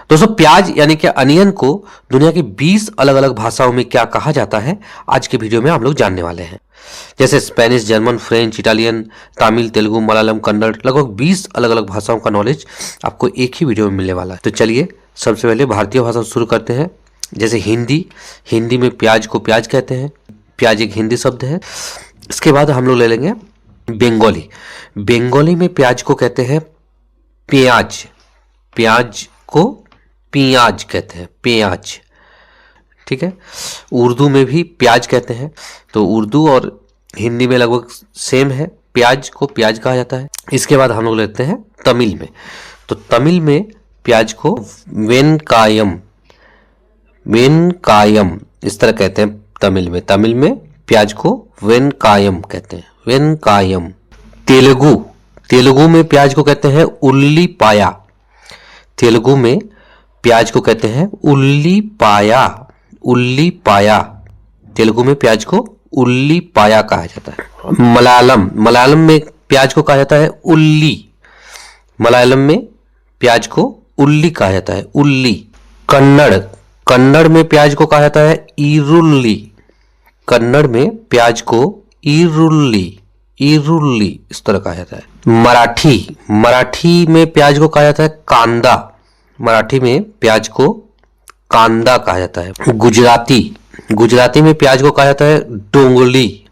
दोस्तों प्याज यानी कि अनियन को दुनिया की 20 अलग अलग भाषाओं में क्या कहा जाता है, आज के वीडियो में हम लोग जानने वाले हैं। जैसे Spanish, German, French, Italian, Tamil, Telugu, Malayalam, Kannada, लगभग 20 अलग अलग भाषाओं का नॉलेज आपको एक ही वीडियो में मिलने वाला है। तो चलिए सबसे पहले भारतीय भाषा शुरू करते हैं। जैसे हिंदी में प्याज को प्याज कहते हैं, प्याज एक हिंदी शब्द है। इसके बाद हम लोग ले लेंगे बंगाली में प्याज को कहते हैं प्याज, प्याज को पियाज कहते हैं, प्याज, ठीक है। उर्दू में भी प्याज कहते हैं, तो उर्दू और हिंदी में लगभग सेम है, प्याज को प्याज कहा जाता है। इसके बाद हम लोग लेते हैं तमिल में, तो तमिल में प्याज को वेनकायम, वेनकायम इस तरह कहते हैं तमिल में प्याज को वेनकायम कहते हैं, वेनकायम। तेलुगु में प्याज को कहते हैं उल्लीपाया, तेलुगु में प्याज को कहते हैं उल्लीपाया, उल्लीपाया, तेलुगु में प्याज को उल्लीपाया कहा जाता है। मलयालम में प्याज को कहा जाता है उल्ली, मलयालम में प्याज को उल्ली कहा जाता है, उल्ली। कन्नड़ में प्याज को कहा जाता है ईरुल्ली, कन्नड़ में प्याज को ईरुल्ली, ईरुल्ली इस तरह कहा जाता है। मराठी में प्याज को कहा जाता है कांदा, मराठी में प्याज को कांदा कहा जाता है। गुजराती में प्याज को कहा जाता है डोंगली,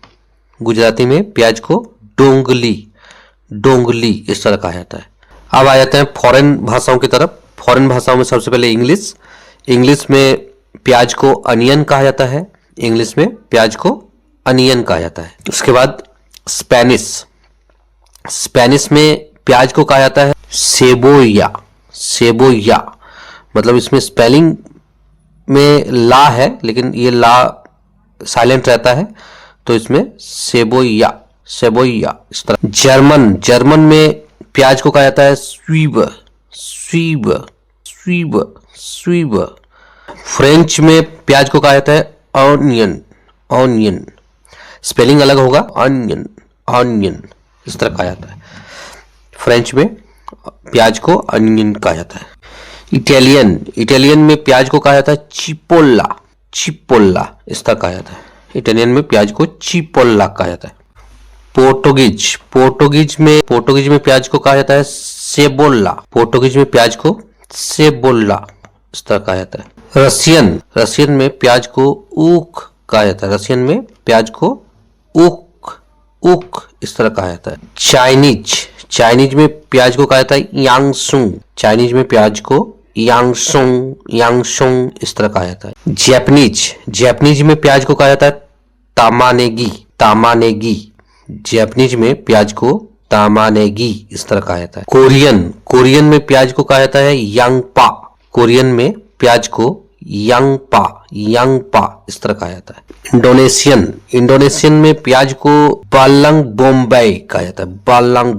गुजराती में प्याज को डोंगली इस तरह कहा जाता है। अब आ जाते हैं फॉरेन भाषाओं की तरफ। फॉरेन भाषाओं में सबसे पहले इंग्लिश में प्याज को अनियन कहा जाता है, इंग्लिश में प्याज को अनियन कहा जाता है। उसके बाद स्पेनिश में प्याज को कहा जाता है सेबोया, सेबोया, मतलब इसमें स्पेलिंग में ला है लेकिन ये ला साइलेंट रहता है, तो इसमें सेबोया, सेबोया इस तरह। जर्मन में प्याज को कहा जाता है स्वीब। फ्रेंच में प्याज को कहा जाता है ऑनियन, स्पेलिंग अलग होगा, ऑनियन इस तरह कहा जाता है। फ्रेंच में प्याज को अनियन कहा जाता है। इटालियन में प्याज को कहा जाता है चिपोल्ला इस तरह कहा जाता है, इटालियन में प्याज को चिपोल्ला कहा जाता है। पोर्टुगीज में प्याज को कहा जाता है सेबोल्ला, पोर्टुगीज में प्याज को सेबोल्ला इस तरह कहा जाता है। रशियन में प्याज को ऊख कहा जाता है, रशियन में प्याज को ऊख इस तरह कहा जाता है। चाइनीज में प्याज को कहा जाता है यांगसुंग, चाइनीज में प्याज को यांगसुंग इस तरह कहा जाता है। जैपनीज में प्याज को कहा जाता है तामानेगी, जैपनीज में प्याज को तामानेगी इस तरह कहा जाता है। कोरियन में प्याज को कहा जाता है यांगपा, कोरियन में प्याज को यांगपा इस तरह कहा जाता है। इंडोनेशियन में प्याज को बालंग बोम्बे कहा जाता है, बालंग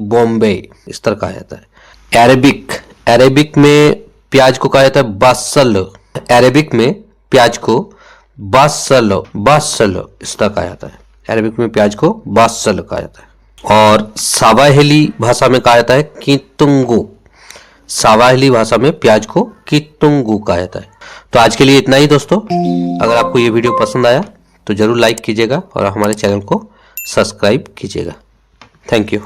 बोम्बे इस तरह कहा जाता है। अरेबिक में प्याज को कहा जाता है बसल, अरेबिक में प्याज को बसल इस तरह कहा जाता है, अरेबिक में प्याज को बसल कहा जाता है। और सावाहिली भाषा में कहा जाता है कितुंगू, सावाहिली भाषा में प्याज को कितुंगू कहा जाता है। तो आज के लिए इतना ही दोस्तों। अगर आपको ये वीडियो पसंद आया तो जरूर लाइक कीजिएगा और हमारे चैनल को सब्सक्राइब कीजिएगा। Thank you.